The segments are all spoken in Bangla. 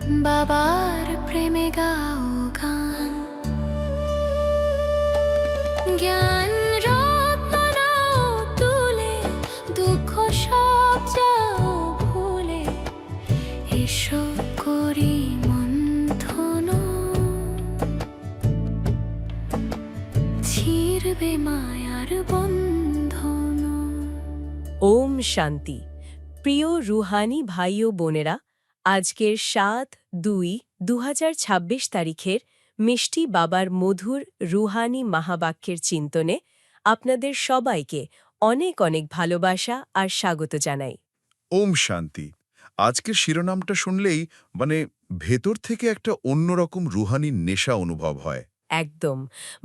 বাবার প্রেমে গাও গান, জ্ঞান রত্ন নাও তুলে, দুঃখ সব যাও ভুলে, এসো করি মন্থন, ছিড়বে মায়ার বন্ধন। ওম শান্তি। প্রিয় রুহানি ভাই ও বোনেরা, আজকের ৭-২-২০২৬ তারিখের মিষ্টি বাবার মধুর রুহানি মাহাবাক্যের চিন্তনে আপনাদের সবাইকে অনেক অনেক ভালোবাসা আর স্বাগত জানাই। ওম শান্তি। আজকের শিরোনামটা শুনলেই ভেতর থেকে একটা অন্যরকম রুহানি নেশা অনুভব হয়। একদম,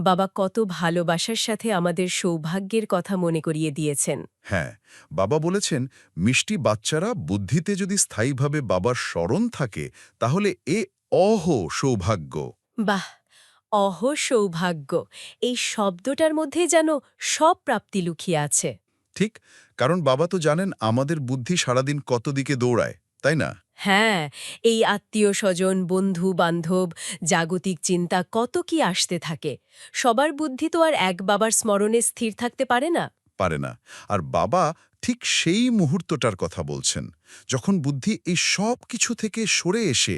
বাবা কত ভালোবাসার সাথে আমাদের সৌভাগ্যের কথা মনে করিয়ে দিয়েছেন। হ্যাঁ, বাবা বলেছেন মিষ্টি বাচ্চারা বুদ্ধিতে যদি স্থায়ীভাবে বাবার স্মরণ থাকে তাহলে এ সৌভাগ্য। বাহ, সৌভাগ্য, এই শব্দটার মধ্যে যেন সব প্রাপ্তি লুকিয়ে আছে। ঠিক, কারণ বাবা তো জানেন আমাদের বুদ্ধি সারাদিন কত দিকে দৌড়ায়, তাই না? হ্যাঁ, এই আত্মীয় স্বজন, বন্ধু বান্ধব, জাগতিক চিন্তা কত কি আসতে থাকে। সবার বুদ্ধি তো আর এক বাবার স্মরণে স্থির থাকতে পারে না। পারে না। আর বাবা ঠিক সেই মুহূর্তটার কথা বলছেন যখন বুদ্ধি এই সব কিছু থেকে সরে এসে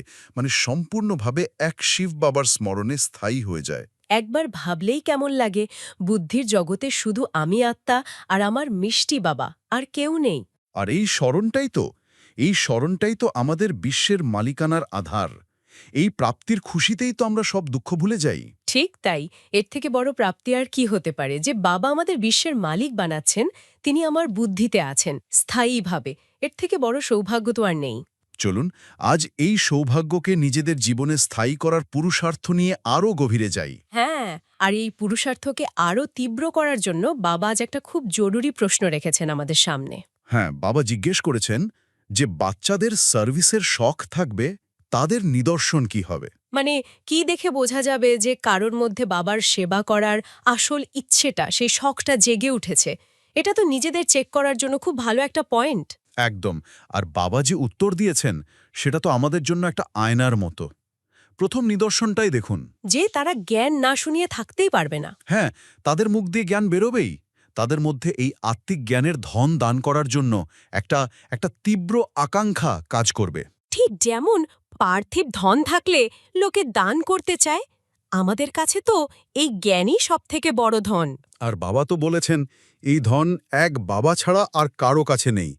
সম্পূর্ণভাবে এক শিব বাবার স্মরণে স্থায়ী হয়ে যায়। একবার ভাবলেই কেমন লাগে, বুদ্ধির জগতে শুধু আমি আত্মা আর আমার মিষ্টি বাবা, আর কেউ নেই। আর এই স্মরণটাই তো আমাদের বিশ্বের মালিকানার আধার। এই প্রাপ্তির খুশিতেই তো আমরা সব দুঃখ ভুলে যাই। ঠিক তাই, এর থেকে বড় প্রাপ্তি আর কি হতে পারে যে বাবা আমাদের বিশ্বের মালিক বানাচ্ছেন, তিনি আমার বুদ্ধিতে আছেন স্থায়ীভাবে। এর থেকে বড় সৌভাগ্য তো আর নেই। চলুন আজ এই সৌভাগ্যকে নিজেদের জীবনে স্থায়ী করার পুরুষার্থ নিয়ে আরও গভীরে যাই। হ্যাঁ, আর এই পুরুষার্থকে আরও তীব্র করার জন্য বাবা আজ একটা খুব জরুরি প্রশ্ন রেখেছেন আমাদের সামনে। হ্যাঁ, বাবা জিজ্ঞেস করেছেন যে বাচ্চাদের সার্ভিসের শখ থাকবে, তাদের নিদর্শন কি হবে? মানে কি দেখে বোঝা যাবে যে কারোর মধ্যে বাবার সেবা করার আসল ইচ্ছেটা, সেই শখটা জেগে উঠেছে? এটা তো নিজেদের চেক করার জন্য খুব ভালো একটা পয়েন্ট। একদম। আর বাবা যে উত্তর দিয়েছেন সেটা তো আমাদের জন্য একটা আয়নার মতো। প্রথম নিদর্শনটাই দেখুন, যে তারা জ্ঞান না শুনিয়ে থাকতেই পারবে না। হ্যাঁ, তাদের মুখ দিয়ে জ্ঞান বেরোবেই। তাদের মধ্যে এই আত্মিক জ্ঞানের ধন দান করার জন্য একটা তীব্র আকাঙ্ক্ষা কাজ করবে। ঠিক যেমন পার্থিব ধন থাকলে লোকে দান করতে চায়, আমাদের কাছে তো এই জ্ঞানই সবথেকে বড় ধন। আর বাবা তো বলেছেন এই ধন এক বাবা ছাড়া আর কারো কাছে নেই।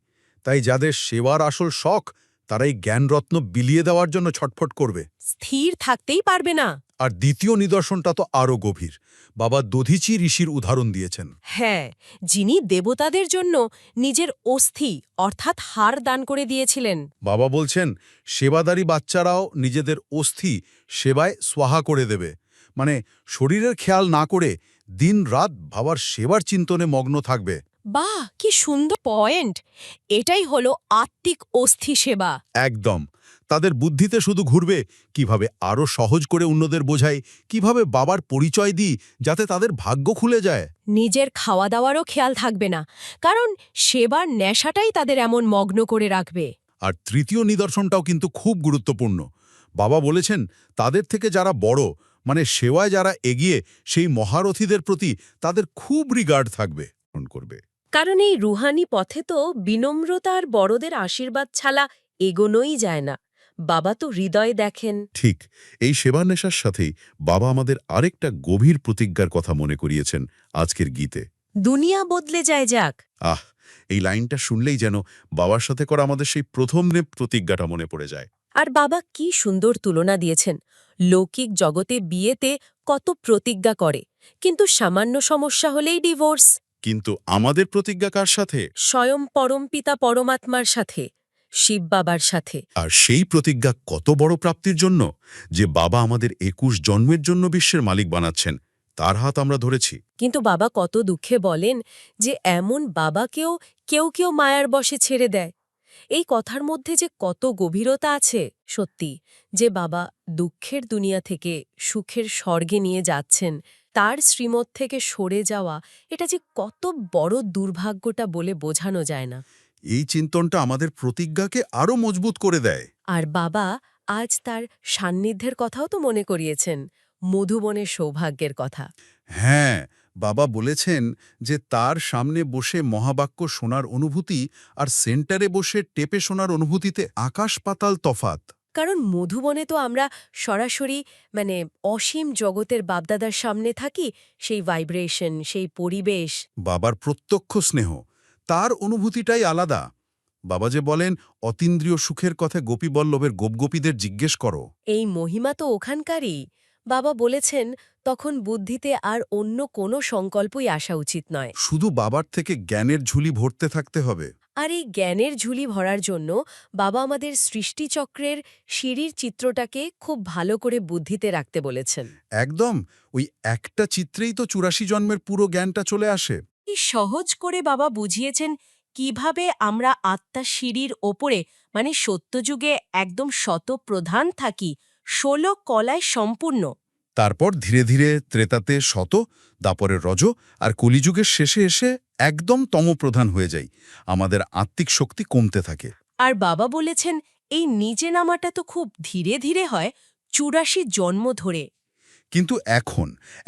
তাই যাদের সেবার আসল শখ, তারা এই জ্ঞানরত্ন বিলিয়ে দেওয়ার জন্য ছটফট করবে। স্থির থাকতেই পারবে না। আর দ্বিতীয় নিদর্শনটা তো আরও গভীর। বাবা দধিচি ঋষির উদাহরণ দিয়েছেন। হ্যাঁ, যিনি দেবতাদের জন্য নিজের অস্থি অর্থাৎ হাড় দান করে দিয়েছিলেন। বাবা বলছেন সেবাদারী বাচ্চারাও নিজেদের অস্থি সেবায় সোহা করে দেবে। শরীরের খেয়াল না করে দিন রাত বাবার সেবার চিন্তনে মগ্ন থাকবে। বাহ, কি সুন্দর পয়েন্ট! এটাই হলো আত্মিক অস্থি সেবা। একদম। তাদের বুদ্ধিতে শুধু ঘুরবে কিভাবে আরও সহজ করে অন্যদের বোঝায়, কিভাবে বাবার পরিচয় দিই যাতে তাদের ভাগ্য খুলে যায়। নিজের খাওয়া দাওয়ারও খেয়াল থাকবে না, কারণ সেবার নেশাটাই তাদের এমন মগ্ন করে রাখবে। আর তৃতীয় নিদর্শনটাও কিন্তু খুব গুরুত্বপূর্ণ। বাবা বলেছেন তাদের থেকে যারা বড়, সেবায় যারা এগিয়ে, সেই মহারথীদের প্রতি তাদের খুব রিগার্ড থাকবে, করবে। কারণ এই রুহানি পথে তো বিনম্রতার বড়দের আশীর্বাদ ছাড়া এগোনোই যায় না। বাবা তো হৃদয় দেখেন। ঠিক, এই সেবা নেশার সাথেই বাবা আমাদের আরেকটা গভীর প্রতিজ্ঞার কথা মনে করিয়েছেন আজকের গীতে। দুনিয়া বদলে যায় যাক। এই লাইনটা শুনলেই যেন বাবার সাথে করা আমাদের সেই প্রথম প্রতিজ্ঞাটা মনে পড়ে যায়। আর বাবা কি সুন্দর তুলনা দিয়েছেন। লৌকিক জগতে বিয়েতে কত প্রতিজ্ঞা করে, কিন্তু সামান্য সমস্যা হলেই ডিভোর্স। কিন্তু আমাদের প্রতিজ্ঞা কার সাথে? স্বয়ং পরমপিতা পরমাত্মার সাথে, শিব বাবার সাথে। আর সেই প্রতিজ্ঞা কত বড় প্রাপ্তির জন্য, যে বাবা আমাদের ২১ জন্মের জন্য বিশ্বের মালিক বানাচ্ছেন, তার হাত আমরা ধরেছি। কিন্তু বাবা কত দুঃখে বলেন যে এমন বাবাকেও কেউ কেউ মায়ার বশে ছেড়ে দেয়। এই কথার মধ্যে যে কত গভীরতা আছে। সত্যি যে বাবা দুঃখের দুনিয়া থেকে সুখের স্বর্গে নিয়ে যাচ্ছেন, তার শ্রীমত থেকে সরে যাওয়া, এটা যে কত বড় দুর্ভাগ্যটা বলে বোঝানো যায় না। এই চিন্তনটা আমাদের প্রতিজ্ঞাকে আরও মজবুত করে দেয়। আর বাবা আজ তার সান্নিধ্যের কথাও তো মনে করিয়েছেন, মধুবনের সৌভাগ্যের কথা। হ্যাঁ, বাবা বলেছেন যে তার সামনে বসে মহাবাক্য শোনার অনুভূতি আর সেন্টারে বসে টেপে শোনার অনুভূতিতে আকাশ পাতাল তফাত। কারণ মধুবনে তো আমরা সরাসরি অসীম জগতের বাপদাদার সামনে থাকি, সেই ভাইব্রেশন, সেই পরিবেশ। বাবার প্রত্যক্ষ স্নেহ, তার অনুভূতিটাই আলাদা। বাবা যে বলেন অতীন্দ্রিয় সুখের কথা গোপীবল্লভের গোপগোপীদের জিজ্ঞেস করো। এই মহিমা তো ওখানকারই। বাবা বলেছেন তখন বুদ্ধিতে আর অন্য কোনো সংকল্পই আসা উচিত নয়। শুধু বাবার থেকে জ্ঞানের ঝুলি ভরতে থাকতে হবে। আর এই জ্ঞানের ঝুলি ভরার জন্য বাবা আমাদের সৃষ্টিচক্রের সিঁড়ির চিত্রটাকে খুব ভালো করে বুদ্ধিতে রাখতে বলেছেন। একদম, ওই একটা চিত্রেই তো ৮৪ জন্মের পুরো জ্ঞানটা চলে আসে। কি সহজ করে বাবা বুঝিয়েছেন কিভাবে আমরা আত্মা সিঁড়ির ওপরে সত্যযুগে একদম শতপ্রধান থাকি, ১৬ কলায় সম্পূর্ণ। তারপর ধীরে ধীরে ত্রেতাতে শত, দাপরে রজ, আর কলিযুগের শেষে এসে একদম তমপ্রধান হয়ে যাই। আমাদের আত্মিক শক্তি কমতে থাকে। আর বাবা বলেছেন এই নিচে নামাটা তো খুব ধীরে ধীরে হয়, ৮৪ জন্ম ধরে। কিন্তু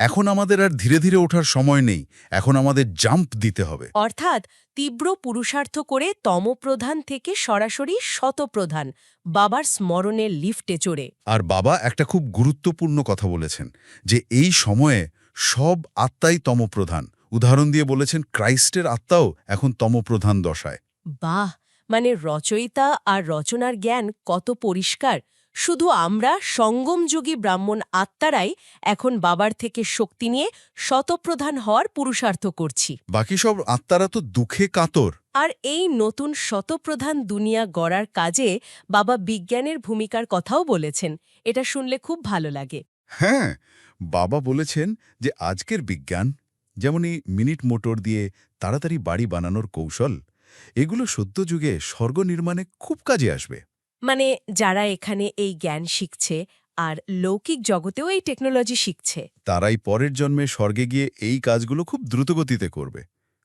এখন আমাদের আর ধীরে ধীরে ওঠার সময় নেই, এখন আমাদের জাম্প দিতে হবে। অর্থাৎ তীব্র পুরুষার্থ করে তমপ্রধান থেকে সরাসরি শতপ্রধান, বাবার স্মরণের লিফটে চড়ে। আর বাবা একটা খুব গুরুত্বপূর্ণ কথা বলেছেন যে এই সময়ে সব আত্মাই তমপ্রধান। উদাহরণ দিয়ে বলেছেন ক্রাইস্টের আত্মাও এখন তমপ্রধান দশায়। বাহ, রচয়িতা আর রচনার জ্ঞান কত পরিষ্কার। শুধু আমরা সঙ্গমযোগী ব্রাহ্মণ আত্মারাই এখন বাবার থেকে শক্তি নিয়ে শতপ্রধান হওয়ার পুরুষার্থ করছি। বাকি সব আত্মারা তো দুঃখে কাতর। আর এই নতুন শতপ্রধান দুনিয়া গড়ার কাজে বাবা বিজ্ঞানের ভূমিকার কথাও বলেছেন। এটা শুনলে খুব ভালো লাগে। হ্যাঁ, বাবা বলেছেন যে আজকের বিজ্ঞান, যেমন এই মিনিট মোটর দিয়ে তাড়াতাড়ি বাড়ি বানানোর কৌশল, এগুলো সত্যযুগে স্বর্গ নির্মাণে খুব কাজে আসবে। যারা এখানে এই জ্ঞান শিখছে আর লৌকিক জগতেও এই টেকনোলজি শিখছে, তারাই পরের জন্মে স্বর্গে গিয়ে এই কাজগুলো খুব দ্রুতগতিতে করবে।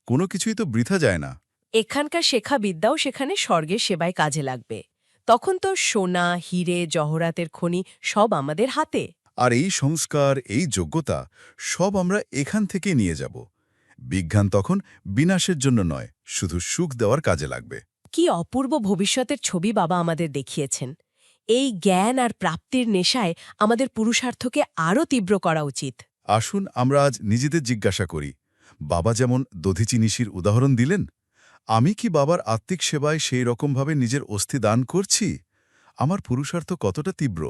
কোনো কিছুই তো বৃথা যায় না। এখানকার শেখা বিদ্যাও সেখানে স্বর্গের সেবায় কাজে লাগবে। তখন তো সোনা, হিরে, জহরাতের খনি সব আমাদের হাতে। আর এই সংস্কার, এই যোগ্যতা সব আমরা এখান থেকে নিয়ে যাব। বিজ্ঞান তখন বিনাশের জন্য নয়, শুধু সুখ দেওয়ার কাজে লাগবে। কি অপূর্ব ভবিষ্যতের ছবি বাবা আমাদের দেখিয়েছেন। এই জ্ঞান আর প্রাপ্তির নেশায় আমাদের পুরুষার্থকে আরও তীব্র করা উচিত। আসুন আমরা আজ নিজেদের জিজ্ঞাসা করি, বাবা যেমন দধিচি নিশির উদাহরণ দিলেন, আমি কি বাবার আত্মিক সেবায় সেই রকমভাবে নিজের অস্থি দান করছি? আমার পুরুষার্থ কতটা তীব্র?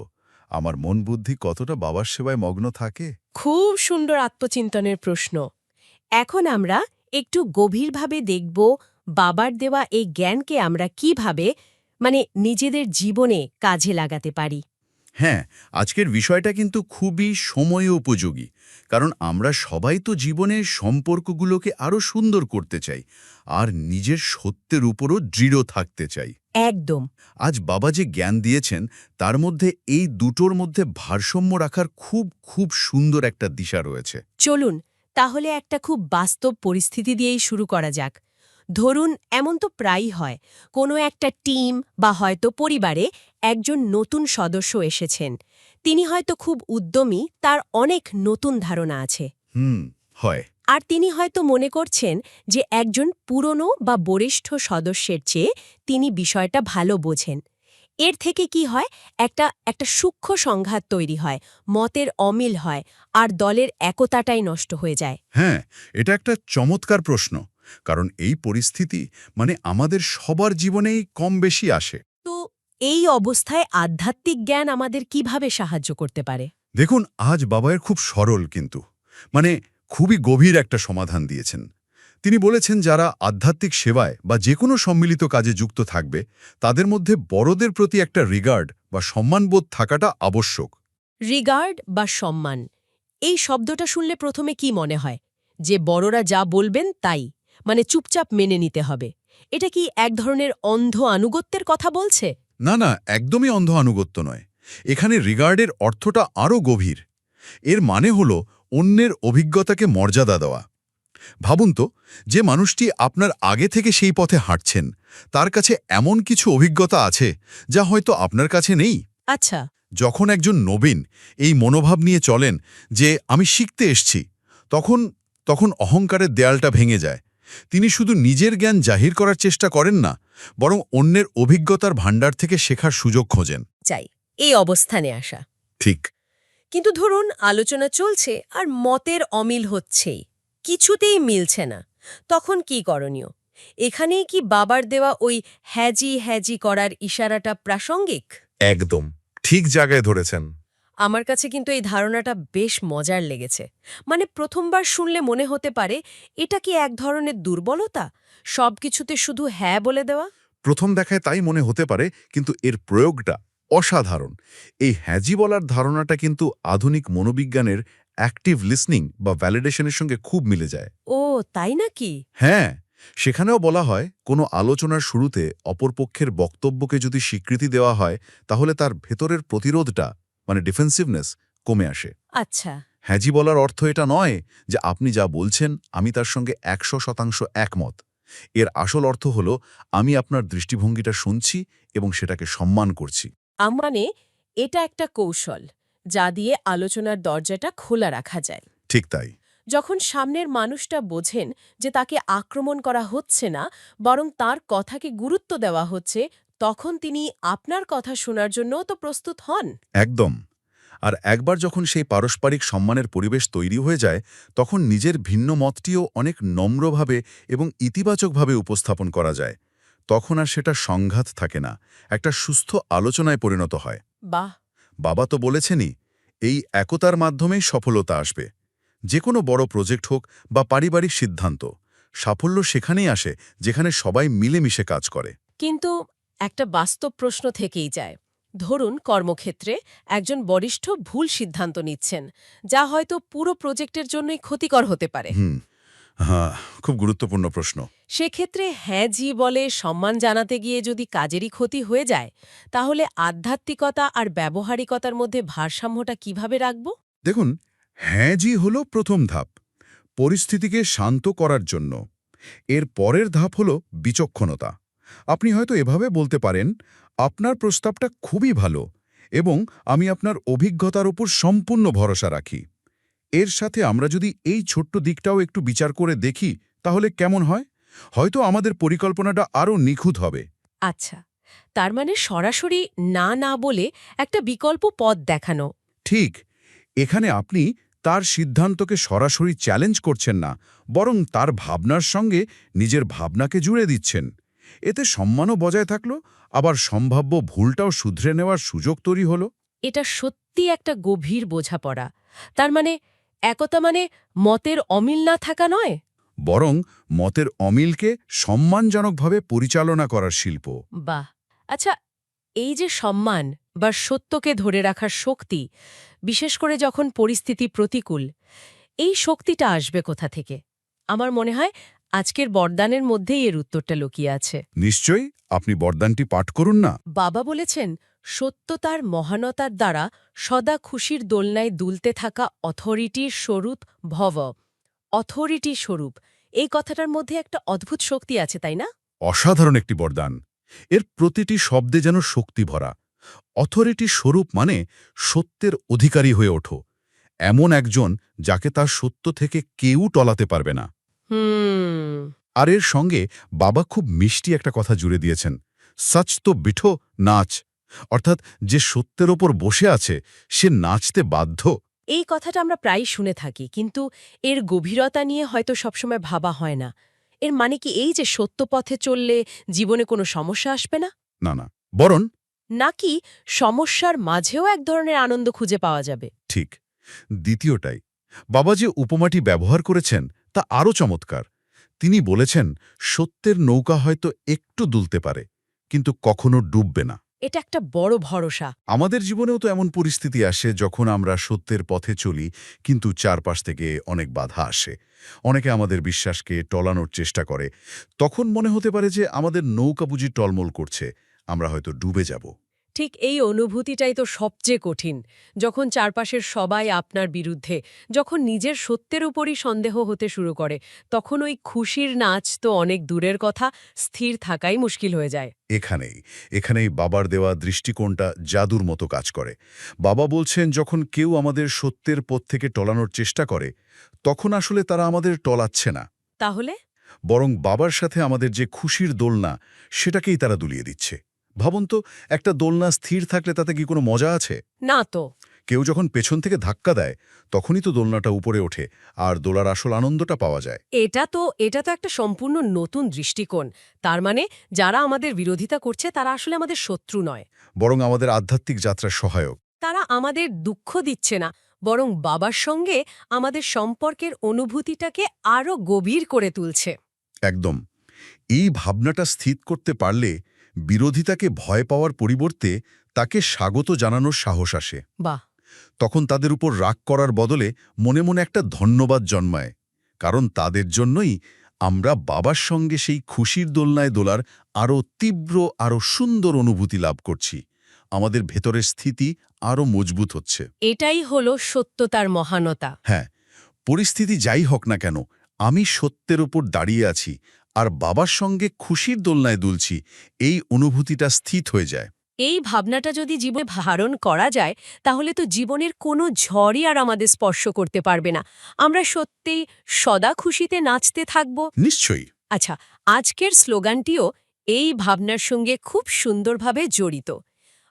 আমার মন বুদ্ধি কতটা বাবার সেবায় মগ্ন থাকে? খুব সুন্দর আত্মচিন্তনের প্রশ্ন। এখন আমরা একটু গভীরভাবে দেখব বাবার দেওয়া এই জ্ঞানকে আমরা কিভাবে নিজেদের জীবনে কাজে লাগাতে পারি। হ্যাঁ, আজকের বিষয়টা কিন্তু খুবই সময় উপযোগী, কারণ আমরা সবাই তো জীবনের সম্পর্কগুলোকে আরও সুন্দর করতে চাই আর নিজের সত্যের উপরও দৃঢ় থাকতে চাই। একদম। আজ বাবা যে জ্ঞান দিয়েছেন তার মধ্যে এই দুটোর মধ্যে ভারসাম্য রাখার খুব খুব সুন্দর একটা দিশা রয়েছে। চলুন তাহলে একটা খুব বাস্তব পরিস্থিতি দিয়েই শুরু করা যাক। ধরুন এমন তো প্রায়ই হয়, কোনো একটা টিম বা হয়তো পরিবারে একজন নতুন সদস্য এসেছেন। তিনি হয়তো খুব উদ্যমী, তার অনেক নতুন ধারণা আছে। হয়। আর তিনি হয়তো মনে করছেন যে একজন পুরনো বা বরিষ্ঠ সদস্যের চেয়ে তিনি বিষয়টা ভালো বোঝেন। এর থেকে কি হয়, একটা সূক্ষ্ম সংঘাত তৈরি হয়, মতের অমিল হয়, আর দলের একতাটাই নষ্ট হয়ে যায়। হ্যাঁ, এটা একটা চমৎকার প্রশ্ন, কারণ এই পরিস্থিতি আমাদের সবার জীবনেই কম বেশি আসে। তো এই অবস্থায় আধ্যাত্মিক জ্ঞান আমাদের কিভাবে সাহায্য করতে পারে? দেখুন, আজ বাবায়ের খুব সরল কিন্তু খুবই গভীর একটা সমাধান দিয়েছেন। তিনি বলেছেন যারা আধ্যাত্মিক সেবায় বা যে কোনো সম্মিলিত কাজে যুক্ত থাকবে তাদের মধ্যে বড়দের প্রতি একটা রিগার্ড বা সম্মানবোধ থাকাটা আবশ্যক। রিগার্ড বা সম্মান, এই শব্দটা শুনলে প্রথমে কি মনে হয়? যে বড়রা যা বলবেন তাই, চুপচাপ মেনে নিতে হবে। এটা কি এক ধরনের অন্ধ আনুগত্যের কথা বলছে? না না, একদমই অন্ধ আনুগত্য নয়। এখানে রিগার্ডের অর্থটা আরও গভীর। এর মানে হল অন্যের অভিজ্ঞতাকে মর্যাদা দেওয়া। ভাবুন তো, যে মানুষটি আপনার আগে থেকে সেই পথে হাঁটছেন, তার কাছে এমন কিছু অভিজ্ঞতা আছে যা হয়তো আপনার কাছে নেই। আচ্ছা। যখন একজন নবীন এই মনোভাব নিয়ে চলেন যে আমি শিখতে এসছি, তখন তখন অহংকারের দেয়ালটা ভেঙে যায়। তিনি শুধু নিজের জ্ঞান জাহির করার চেষ্টা করেন না, বরং অন্যের অভিজ্ঞতার ভাণ্ডার থেকে শেখার সুযোগ খোঁজেন। চাই এই অবস্থানে আসা। ঠিক। কিন্তু ধরুন আলোচনা চলছে আর মতের অমিল হচ্ছেই, কিছুতেই মিলছে না, তখন কি করণীয়? এখানেই কি বাবার দেওয়া ওই হ্যাজি হ্যাজি করার ইশারাটা প্রাসঙ্গিক? একদম ঠিক জায়গায় ধরেছেন। আমার কাছে কিন্তু এই ধারণাটা বেশ মজার লেগেছে। মানে প্রথমবার শুনলে মনে হতে পারে এটা কি এক ধরনের দুর্বলতা, সবকিছুতে শুধু হ্যাঁ বলে দেওয়া? প্রথম দেখায় তাই মনে হতে পারে, কিন্তু এর প্রয়োগটা অসাধারণ। এই হ্যাজি বলার ধারণাটা কিন্তু আধুনিক মনোবিজ্ঞানের অ্যাক্টিভ লিসনিং বা ভ্যালিডেশনের সঙ্গে খুব মিলে যায়। ও তাই নাকি? হ্যাঁ, সেখানেও বলা হয় কোনো আলোচনার শুরুতে অপরপক্ষের বক্তব্যকে যদি স্বীকৃতি দেওয়া হয়, তাহলে তার ভেতরের প্রতিরোধটা মানে ডিফেন্সিভনেস কমে আসে। আচ্ছা। হ্যাজি বলার অর্থ এটা নয় যে আপনি যা বলছেন আমি তার সঙ্গে ১০০% একমত। এর আসল অর্থ হল আমি আপনার দৃষ্টিভঙ্গিটা শুনছি এবং সেটাকে সম্মান করছি। মানে এটা একটা কৌশল যা দিয়ে আলোচনার দরজাটা খোলা রাখা যায়। ঠিক তাই। যখন সামনের মানুষটা বোঝেন যে তাকে আক্রমণ করা হচ্ছে না, বরং তার কথাকে গুরুত্ব দেওয়া হচ্ছে, তখন তিনি আপনার কথা শোনার জন্যও তো প্রস্তুত হন। একদম। আর একবার যখন সেই পারস্পরিক সম্মানের পরিবেশ তৈরি হয়ে যায়, তখন নিজের ভিন্ন মতটিও অনেক নম্রভাবে এবং ইতিবাচকভাবে উপস্থাপন করা যায়। তখন আর সেটা সংঘাত থাকে না, একটা সুস্থ আলোচনায় পরিণত হয়। বাহ। বাবা তো বলেছেনই, এই একতার মাধ্যমেই সফলতা আসবে। যে কোনো বড় প্রজেক্ট হোক বা পারিবারিক সিদ্ধান্ত, সাফল্য সেখানেই আসে যেখানে সবাই মিলেমিশে কাজ করে। কিন্তু একটা বাস্তব প্রশ্ন থেকেই যায়। ধরুন কর্মক্ষেত্রে একজন বরিষ্ঠ ভুল সিদ্ধান্ত নিচ্ছেন, যা হয়তো পুরো প্রজেক্টের জন্যই ক্ষতিকর হতে পারে। হ্যাঁ, খুব গুরুত্বপূর্ণ প্রশ্ন। সেক্ষেত্রে হ্যাঁ জি বলে সম্মান জানাতে গিয়ে যদি কাজেরই ক্ষতি হয়ে যায়, তাহলে আধ্যাত্মিকতা আর ব্যবহারিকতার মধ্যে ভারসাম্যটা কিভাবে রাখব? দেখুন, হ্যাঁ জি হল প্রথম ধাপ, পরিস্থিতিকে শান্ত করার জন্য। এর পরের ধাপ হল বিচক্ষণতা। আপনি হয়তো এভাবে বলতে পারেন, আপনার প্রস্তাবটা খুবই ভালো এবং আমি আপনার অভিজ্ঞতার উপর সম্পূর্ণ ভরসা রাখি। এর সাথে আমরা যদি এই ছোট্ট দিকটাও একটু বিচার করে দেখি, তাহলে কেমন হয়? হয়তো আমাদের পরিকল্পনাটা আরও নিখুঁত হবে। আচ্ছা, তার মানে সরাসরি না না বলে একটা বিকল্প পথ দেখানো। ঠিক। এখানে আপনি তার সিদ্ধান্তকে সরাসরি চ্যালেঞ্জ করছেন না, বরং তার ভাবনার সঙ্গে নিজের ভাবনাকে জুড়ে দিচ্ছেন। এতে সম্মানও বজায় থাকলো, আবার সম্ভাব্য ভুলটাও শুধরে নেওয়ার সুযোগ তৈরি হলো। এটা সত্যি একটা গভীর বোঝাপড়া। তার মানে একতা মানে মতের অমিল না থাকা নয়, বরং মতের অমিলকে সম্মানজনকভাবে পরিচালনা করার শিল্প। বাহ। আচ্ছা, এই যে সম্মান বা সত্যকে ধরে রাখার শক্তি, বিশেষ করে যখন পরিস্থিতি প্রতিকূল, এই শক্তিটা আসবে কোথা থেকে? আমার মনে হয় আজকের বরদানের মধ্যেই এর উত্তরটা লুকিয়ে আছে। নিশ্চয়ই, আপনি বরদানটি পাঠ করুন না। বাবা বলেছেন, সত্যতার মহানতার দ্বারা সদা খুশির দোলনায় দুলতে থাকা অথরিটির স্বরূপ ভব। অথরিটি স্বরূপ, এই কথাটার মধ্যে একটা অদ্ভুত শক্তি আছে, তাই না? অসাধারণ একটি বরদান। এর প্রতিটি শব্দে যেন শক্তি ভরা। অথরিটি স্বরূপ মানে সত্যের অধিকারী হয়ে ওঠো, এমন একজন যাকে তার সত্য থেকে কেউ টলাতে পারবে না। হুম। আর এর সঙ্গে বাবা খুব মিষ্টি একটা কথা জুড়ে দিয়েছেন, সচ তো বিঠো নাচ। অর্থাৎ যে সত্যের ওপর বসে আছে সে নাচতে বাধ্য। এই কথাটা আমরা প্রায়ই শুনে থাকি, কিন্তু এর গভীরতা নিয়ে হয়তো সবসময় ভাবা হয় না। এর মানে কি এই যে সত্য পথে চললে জীবনে কোনো সমস্যা আসবে না, না না, বরং নাকি সমস্যার মাঝেও এক ধরনের আনন্দ খুঁজে পাওয়া যাবে? ঠিক দ্বিতীয়টাই। বাবা যে উপমাটি ব্যবহার করেছেন তা আরও চমৎকার। তিনি বলেছেন, সত্যের নৌকা হয়তো একটু দুলতে পারে, কিন্তু কখনো ডুববে না। এটা একটা বড় ভরসা। আমাদের জীবনেও তো এমন পরিস্থিতি আসে যখন আমরা সত্যের পথে চলি, কিন্তু চারপাশ থেকে অনেক বাধা আসে। অনেকে আমাদের বিশ্বাসকে টলানোর চেষ্টা করে। তখন মনে হতে পারে যে আমাদের নৌকা বুঝি টলমল করছে, আমরা হয়তো ডুবে যাব। ঠিক এই অনুভূতিটাই তো সবচেয়ে কঠিন, যখন চারপাশের সবাই আপনার বিরুদ্ধে, যখন নিজের সত্যের উপরই সন্দেহ হতে শুরু করে, তখন ওই খুশির নাচ তো অনেক দূরের কথা, স্থির থাকাই মুশকিল হয়ে যায়। এখানেই বাবার দেওয়া দৃষ্টিকোণটা জাদুর মতো কাজ করে। বাবা বলছেন, যখন কেউ আমাদের সত্যের পথ থেকে টলানোর চেষ্টা করে, তখন আসলে তারা আমাদের টলাচ্ছে না, তাহলে বরং বাবার সাথে আমাদের যে খুশির দোলনা, সেটাকেই তারা দুলিয়ে দিচ্ছে। ভাবুন তো, একটা দোলনা স্থির থাকলে তাতে কি কোনো মজা আছে? না তো। কেউ যখন পেছন থেকে ধাক্কা দেয়, তখনই তো দোলনাটা উপরে ওঠে, আর দোলার আসল আনন্দটা পাওয়া যায়। এটা তো একটা সম্পূর্ণ নতুন দৃষ্টিকোণ। তার মানে যারা আমাদের বিরোধিতা করছে তারা আসলে আমাদের শত্রু নয়, বরং আমাদের আধ্যাত্মিক যাত্রার সহায়ক। তারা আমাদের দুঃখ দিচ্ছে না, বরং বাবার সঙ্গে আমাদের সম্পর্কের অনুভূতিটাকে আরও গভীর করে তুলছে। একদম। এই ভাবনাটা স্থির করতে পারলে বিরোধিতাকে ভয় পাওয়ার পরিবর্তে তাকে স্বাগত জানানোর সাহস আসে। বাহ! তখন তাদের উপর রাগ করার বদলে মনে মনে একটা ধন্যবাদ জন্মায়, কারণ তাদের জন্যই আমরা বাবার সঙ্গে সেই খুশির দোলনায় দোলার আরও তীব্র, আরও সুন্দর অনুভূতি লাভ করছি। আমাদের ভেতরের স্থিতি আরও মজবুত হচ্ছে। এটাই হলো সত্যতার মহানতা। হ্যাঁ, পরিস্থিতি যাই হোক না কেন, আমি সত্যের উপর দাঁড়িয়ে আছি আর বাবার সঙ্গে খুশির দোলনায় দুলছি, এই অনুভূতিটা স্থির হয়ে যায়। এই ভাবনাটা যদি জীবনে ধারণ করা যায়, তাহলে তো জীবনের কোনো ঝড়ই আর আমাদের স্পর্শ করতে পারবে না। আমরা সত্যিই সদা খুশিতে নাচতে থাকব। নিশ্চয়ই। আচ্ছা, আজকের স্লোগানটিও এই ভাবনার সঙ্গে খুব সুন্দরভাবে জড়িত।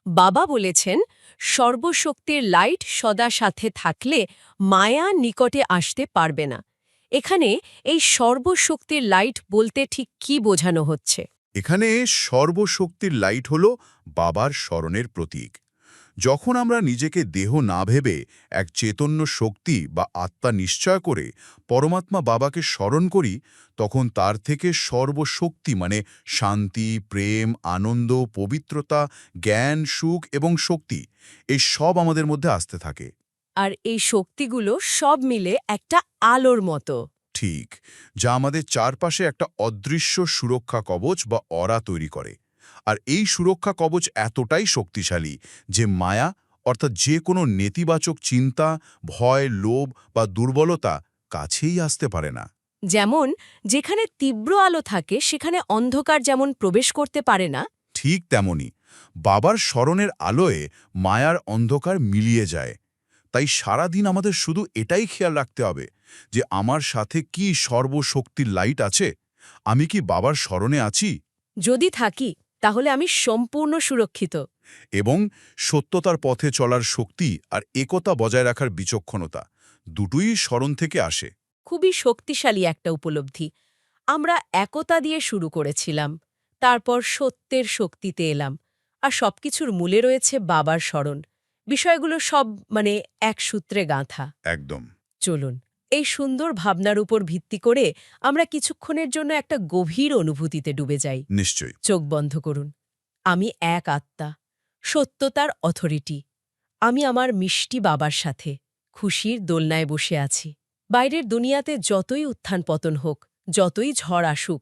বাবা বলেছেন, সর্বশক্তির লাইট সদা সাথে থাকলে মায়া নিকটে আসতে পারবে না। এখানে এই সর্বশক্তির লাইট বলতে ঠিক কি বোঝানো হচ্ছে? এখানে সর্বশক্তির লাইট হল বাবার স্মরণের প্রতীক। যখন আমরা নিজেকে দেহ না ভেবে এক চৈতন্য শক্তি বা আত্মা নিশ্চয় করে পরমাত্মা বাবাকে স্মরণ করি, তখন তার থেকে সর্বশক্তি মানে শান্তি, প্রেম, আনন্দ, পবিত্রতা, জ্ঞান, সুখ এবং শক্তি, এই সব আমাদের মধ্যে আসতে থাকে। আর এই শক্তিগুলো সব মিলে একটা আলোর মতো। ঠিক, যা আমাদের চারপাশে একটা অদৃশ্য সুরক্ষা কবচ বা অরা তৈরি করে। আর এই সুরক্ষা কবচ এতটাই শক্তিশালী যে মায়া, অর্থাৎ যে কোনো নেতিবাচক চিন্তা, ভয়, লোভ বা দুর্বলতা কাছেই আসতে পারে না। যেমন যেখানে তীব্র আলো থাকে সেখানে অন্ধকার যেমন প্রবেশ করতে পারে না, ঠিক তেমনি বাবার স্মরণের আলোয় মায়ার অন্ধকার মিলিয়ে যায়। তাই সারাদিন আমাদের শুধু এটাই খেয়াল রাখতে হবে যে আমার সাথে কি সর্বশক্তির লাইট আছে, আমি কি বাবার স্মরণে আছি, যদি থাকি তাহলে আমি সম্পূর্ণ সুরক্ষিত। এবং সত্যতার পথে চলার শক্তি আর একতা বজায় রাখার বিচক্ষণতা দুটোই স্মরণ থেকে আসে। খুবই শক্তিশালী একটা উপলব্ধি। আমরা একতা দিয়ে শুরু করেছিলাম, তারপর সত্যের শক্তিতে এলাম, আর সবকিছুর মূলে রয়েছে বাবার স্মরণ। বিষয়গুলো সব এক সূত্রে গাঁথা। একদম। চলুন, এই সুন্দর ভাবনার উপর ভিত্তি করে আমরা কিছুক্ষণের জন্য একটা গভীর অনুভূতিতে ডুবে যাই। নিশ্চয়ই। চোখ বন্ধ করুন। আমি এক আত্মা, সত্যতার অথরিটি। আমি আমার মিষ্টি বাবার সাথে খুশির দোলনায় বসে আছি। বাইরের দুনিয়াতে যতই উত্থান পতন হোক, যতই ঝড় আসুক,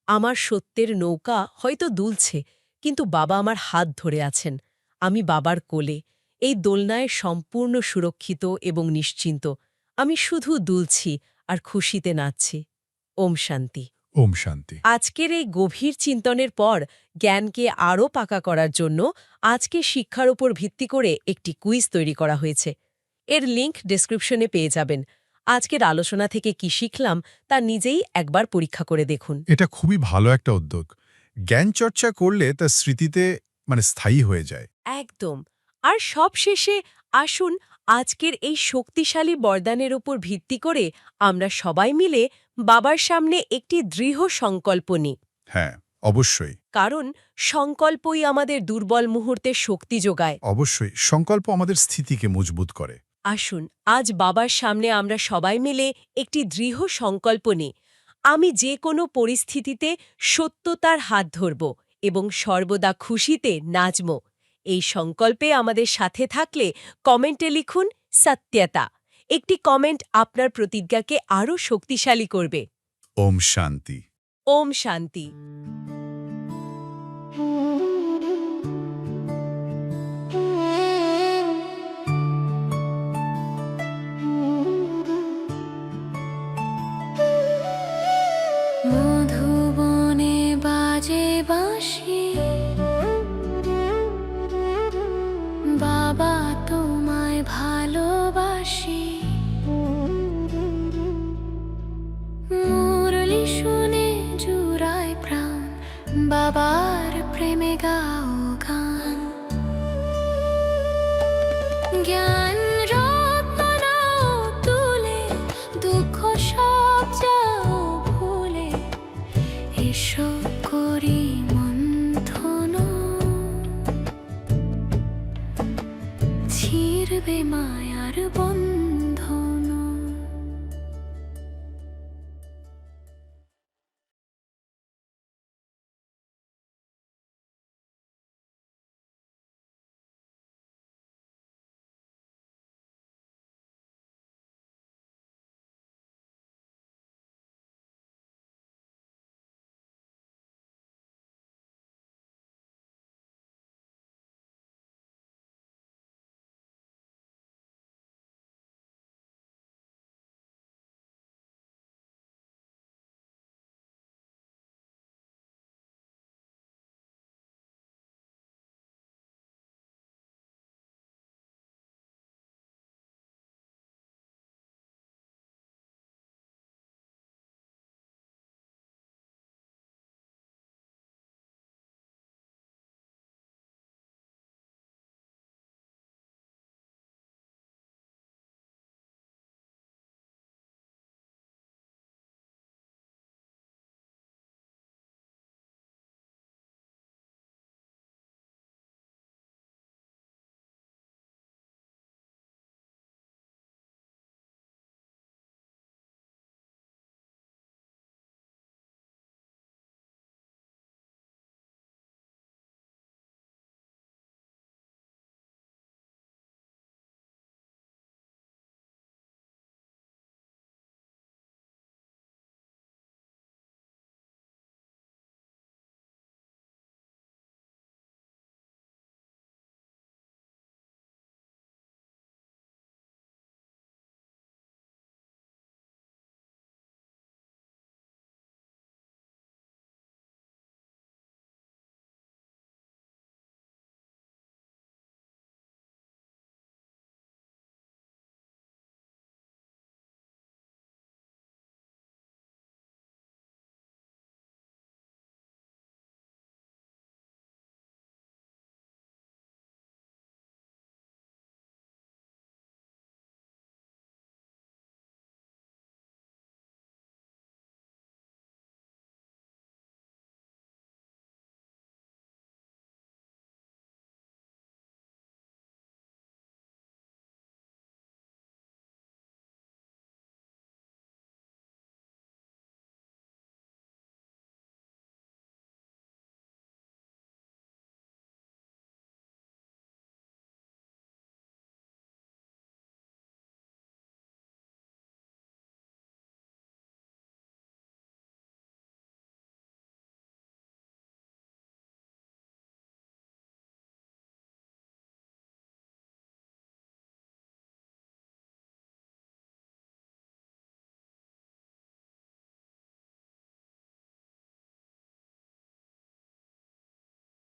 আমার সত্যের নৌকা হয়তো দুলছে, কিন্তু বাবা আমার হাত ধরে আছেন। আমি বাবার কোলে, এই দোলনায় সম্পূর্ণ সুরক্ষিত এবং নিশ্চিন্ত। আমি শুধু দুলছি আর খুশিতে নাচছি। ওম শান্তি। ওম শান্তি। আজকের এই গভীর চিন্তনের পর জ্ঞানকে আরও পাকা করার জন্য আজকে শিক্ষার উপর ভিত্তি করে একটি কুইজ তৈরি করা হয়েছে। এর লিংক ডেসক্রিপশনে পেয়ে যাবেন। আজকের আলোচনা থেকে কি শিখলাম তা নিজেই একবার পরীক্ষা করে দেখুন। এটা খুবই ভালো একটা উদ্যোগ। জ্ঞান চর্চা করলে তা স্মৃতিতে স্থায়ী হয়ে যায়। একদম। আর সবশেষে আসুন আজকের এই শক্তিশালী বরদানের উপর ভিত্তি করে আমরা সবাই মিলে বাবার সামনে একটি দৃঢ় সংকল্প নিই। হ্যাঁ, অবশ্যই। কারণ সংকল্পই আমাদের দুর্বল মুহূর্তে শক্তি যোগায়। অবশ্যই সংকল্প আমাদের স্থিতিকে মজবুত করে। আসুন আজ বাবার সামনে আমরা সবাই মিলে একটি দৃঢ় সংকল্প নিই। আমি যে কোনো পরিস্থিতিতে সত্যতার হাত ধরব এবং সর্বদা খুশিতে নাচব। এই সংকল্পে আমাদের সাথে থাকলে কমেন্টে লিখুন সত্যতা। একটি কমেন্ট আপনার প্রতিজ্ঞাকে আরও শক্তিশালী করবে। ওম শান্তি। ওম শান্তি। বাসি মুরলি শুনে জুড়ায় প্রাণ বাবার প্রেমে গাও গান জ্ঞান রত্ন নাও তুলে দুঃখ সব যাও ভুলে এসো করি মন্থন ছিড়বে মায়ার বন্ধন